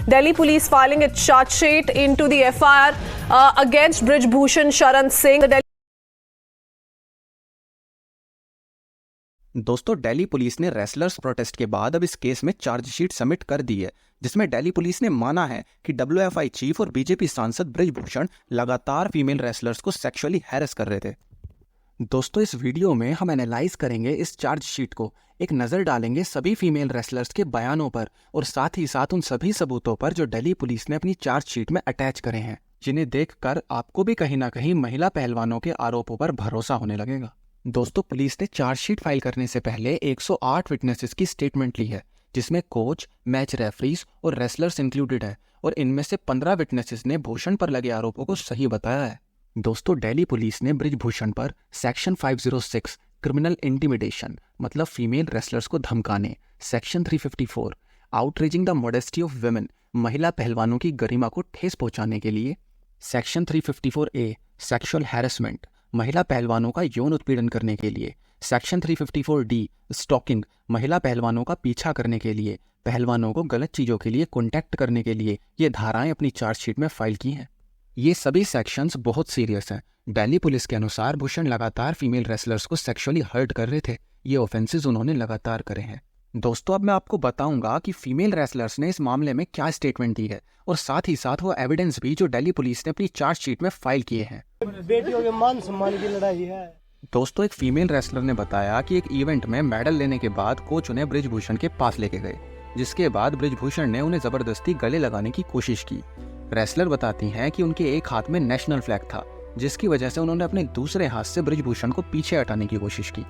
Delhi police filing its charge sheet into the FIR against Brij Bhushan Sharan Singh. दोस्तों, Delhi police ने wrestlers protest के बाद अब इस केस में चार्जशीट सबमिट कर दी है, जिसमें दिल्ली पुलिस ने माना है कि WFI चीफ और बीजेपी सांसद ब्रिज भूषण लगातार फीमेल रेसलर्स को सेक्सुअली हैरेस कर रहे थे। दोस्तों, इस वीडियो में हम एनालाइज करेंगे इस चार्जशीट को, एक नज़र डालेंगे सभी फीमेल रेसलर्स के बयानों पर और साथ ही साथ उन सभी सबूतों पर जो दिल्ली पुलिस ने अपनी चार्जशीट में अटैच करे हैं, जिन्हें देखकर आपको भी कहीं ना कहीं महिला पहलवानों के आरोपों पर भरोसा होने लगेगा। दोस्तों, पुलिस ने चार्जशीट फाइल करने से पहले 108 विटनेसेस की स्टेटमेंट ली है, जिसमें कोच, मैच रेफरीज और रेसलर्स इंक्लूडेड है, और इनमें से 15 विटनेसेस ने भूषण पर लगे आरोपों को सही बताया है। दोस्तों, दिल्ली पुलिस ने ब्रिज भूषण पर सेक्शन 506 क्रिमिनल इंटिमिडेशन मतलब फीमेल रेसलर्स को धमकाने, section 354 outreaching the modesty of women महिला पहलवानों की गरिमा को ठेस पहुंचाने के लिए, सेक्शन 354A सेक्सुअल हैरेसमेंट महिला पहलवानों का यौन उत्पीड़न करने के लिए, सेक्शन 354D स्टॉकिंग महिला पहलवानों का पीछा करने के लिए, पहलवानों को गलत चीज़ों के लिए कॉन्टैक्ट करने के लिए ये धाराएं अपनी चार्जशीट में फाइल की हैं। ये सभी सेक्शंस बहुत सीरियस हैं। दिल्ली पुलिस के अनुसार भूषण लगातार फीमेल रेसलर्स को सेक्सुअली हर्ट कर रहे थे। ये ऑफेंसेस उन्होंने लगातार करे हैं। दोस्तों, अब मैं आपको बताऊंगा कि फीमेल रेसलर्स ने इस मामले में क्या स्टेटमेंट दी है और साथ ही साथ वो एविडेंस भी जो दिल्ली पुलिस ने अपनी चार्जशीट में फाइल किए हैं। बेटियों के मान सम्मान की लड़ाई है। दोस्तों, एक फीमेल रेसलर ने बताया कि एक इवेंट में मेडल लेने के बाद कोच उन्हें ब्रिज भूषण के पास लेके गए, जिसके बाद ब्रिज भूषण ने उन्हें जबरदस्ती गले लगाने की कोशिश की। रेसलर बताती हैं कि उनके एक हाथ में नेशनल फ्लैग था, जिसकी वजह से उन्होंने अपने दूसरे हाथ से ब्रिज भूषण को पीछे हटाने की कोशिश की।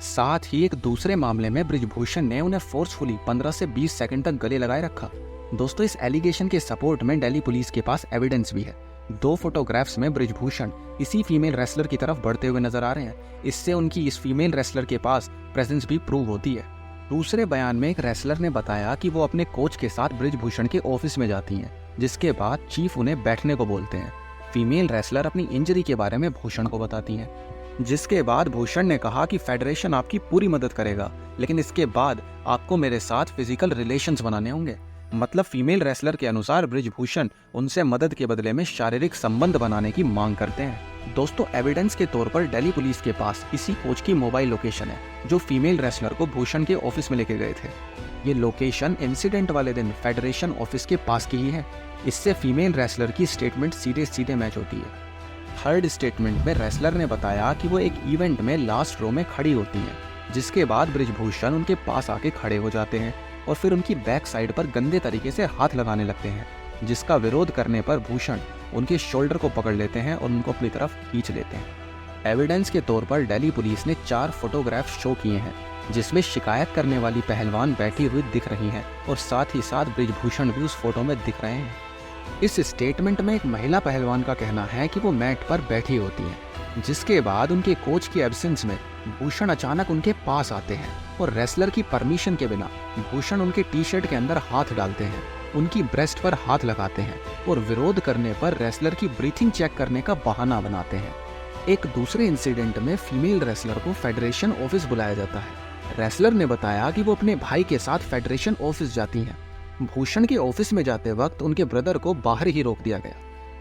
साथ ही एक दूसरे मामले में ब्रिज भूषण ने उन्हें फोर्सफुली 15 से 20 सेकंड तक गले लगाए रखा। दोस्तों, इस एलिगेशन के सपोर्ट में दिल्ली पुलिस के पास एविडेंस भी है। 2 फोटोग्राफ्स में ब्रिज भूषण इसी फीमेल रेसलर की तरफ बढ़ते हुए नजर आ रहे हैं। इससे उनकी इस फीमेल रेसलर के पास प्रेजेंस भी प्रूव होती है। दूसरे बयान में एक रेसलर ने बताया कि वो अपने कोच के साथ ब्रिज भूषण के ऑफिस में जाती हैं, जिसके बाद चीफ उन्हें बैठने को बोलते हैं। फीमेल रेसलर अपनी इंजरी के बारे में भूषण को बताती हैं, जिसके बाद भूषण ने कहा कि फेडरेशन आपकी पूरी मदद करेगा, लेकिन इसके बाद आपको मेरे साथ फिजिकल रिलेशंस बनाने होंगे। मतलब फीमेल रेसलर के अनुसार ब्रिज भूषण उनसे मदद के बदले में शारीरिक संबंध बनाने की मांग करते हैं। दोस्तों, एविडेंस के तौर पर दिल्ली पुलिस के पास इसी कोच की मोबाइल लोकेशन है, जो फीमेल रेसलर को भूषण के ऑफिस में लेके गए थे। ये लोकेशन इंसिडेंट वाले दिन फेडरेशन ऑफिस के पास की ही है। इससे फीमेल रेसलर की स्टेटमेंट सीधे सीधे मैच होती है। थर्ड स्टेटमेंट में रेसलर ने बताया कि वो एक इवेंट में लास्ट रो में खड़ी होती हैं, जिसके बाद ब्रिज भूषण उनके पास आके खड़े हो जाते हैं और फिर उनकी बैक साइड पर गंदे तरीके से हाथ लगाने लगते हैं, जिसका विरोध करने पर भूषण उनके शोल्डर को पकड़ लेते हैं और उनको अपनी तरफ खींच लेते हैं। एविडेंस के तौर पर दिल्ली पुलिस ने 4 फोटोग्राफ शो किए हैं, जिसमें शिकायत करने वाली पहलवान बैठी हुई दिख रही हैं और साथ ही साथ ब्रिज भूषण भी उस फोटो में दिख रहे हैं। इस स्टेटमेंट में एक महिला पहलवान का कहना है कि वो मैट पर बैठी होती हैं, जिसके बाद उनके कोच की एब्सेंस में भूषण अचानक उनके पास आते हैं और रेसलर की परमिशन के बिना भूषण उनके टी शर्ट के अंदर हाथ डालते हैं, उनकी ब्रेस्ट पर हाथ लगाते हैं और विरोध करने पर रेसलर की ब्रीथिंग चेक करने का बहाना बनाते हैं। एक दूसरे इंसिडेंट में फीमेल रेसलर को फेडरेशन ऑफिस बुलाया जाता है। रेसलर ने बताया कि वो अपने भाई के साथ फेडरेशन ऑफिस जाती हैं। भूषण के ऑफिस में जाते वक्त उनके ब्रदर को बाहर ही रोक दिया गया।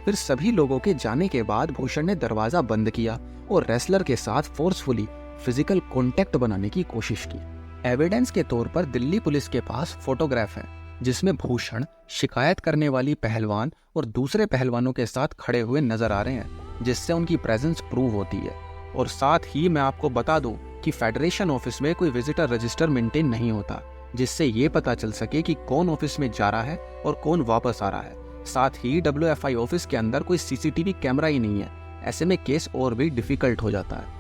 फिर सभी लोगों के जाने के बाद भूषण ने दरवाजा बंद किया और रेसलर के साथ फोर्सफुली फिजिकल कॉन्टैक्ट बनाने की कोशिश की। एविडेंस के तौर पर दिल्ली पुलिस के पास फोटोग्राफ है, जिसमें भूषण शिकायत करने वाली पहलवान और दूसरे पहलवानों के साथ खड़े हुए नजर आ रहे हैं, जिससे उनकी प्रेजेंस प्रूव होती है। और साथ ही मैं आपको बता दूं कि फेडरेशन ऑफिस में कोई विजिटर रजिस्टर मेंटेन नहीं होता, जिससे ये पता चल सके कि कौन ऑफिस में जा रहा है और कौन वापस आ रहा है। साथ ही WFI ऑफिस के अंदर कोई CCTV कैमरा ही नहीं है। ऐसे में केस और भी डिफिकल्ट हो जाता है।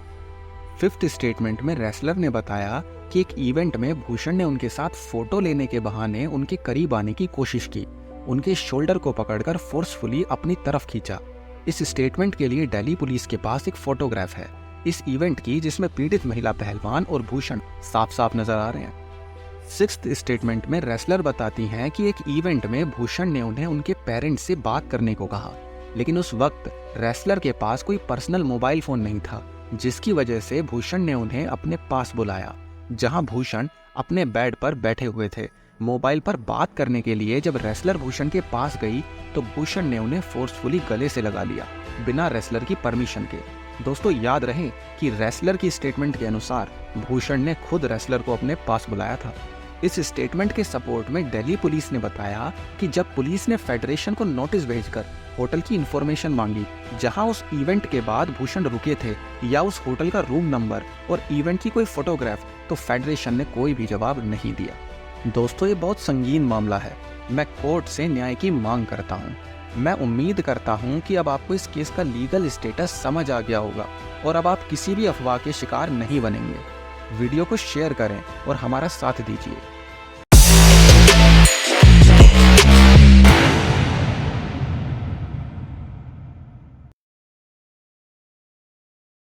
5th स्टेटमेंट में रेसलर ने बताया कि एक इवेंट में भूषण ने उनके साथ फोटो लेने के बहाने उनके करीब आने की कोशिश की, उनके शोल्डर को पकड़कर फोर्सफुली अपनी तरफ खींचा। इस स्टेटमेंट के लिए दिल्ली पुलिस के पास एक फोटोग्राफ है इस इवेंट की, जिसमें पीड़ित महिला पहलवान और भूषण साफ साफ नजर आ रहे हैं। 6th स्टेटमेंट में रेसलर बताती हैं कि एक इवेंट में भूषण ने उन्हें उनके पेरेंट्स से बात करने को कहा, लेकिन उस वक्त रेसलर के पास कोई पर्सनल मोबाइल फोन नहीं था, जिसकी वजह से भूषण ने उन्हें अपने पास बुलाया, जहां भूषण अपने बेड पर बैठे हुए थे, मोबाइल पर बात करने के लिए जब रेसलर भूषण के पास गई तो भूषण ने उन्हें फोर्सफुली गले से लगा लिया, बिना रेसलर की परमिशन के। दोस्तों याद रहे कि रेसलर की स्टेटमेंट के अनुसार भूषण ने खुद रेसलर को अपने पास बुलाया था। इस स्टेटमेंट के सपोर्ट में दिल्ली पुलिस ने बताया कि जब पुलिस ने फेडरेशन को नोटिस भेजकर होटल की इंफॉर्मेशन मांगी जहां उस इवेंट के बाद भूषण रुके थे या उस होटल का रूम नंबर और इवेंट की कोई फोटोग्राफ, तो फेडरेशन ने कोई भी जवाब नहीं दिया। दोस्तों ये बहुत संगीन मामला है। मैं कोर्ट से न्याय की मांग करता हूँ। मैं उम्मीद करता हूँ कि अब आपको इस केस का लीगल स्टेटस समझ आ गया होगा और अब आप किसी भी अफवाह के शिकार नहीं बनेंगे। वीडियो को शेयर करें और हमारा साथ दीजिए।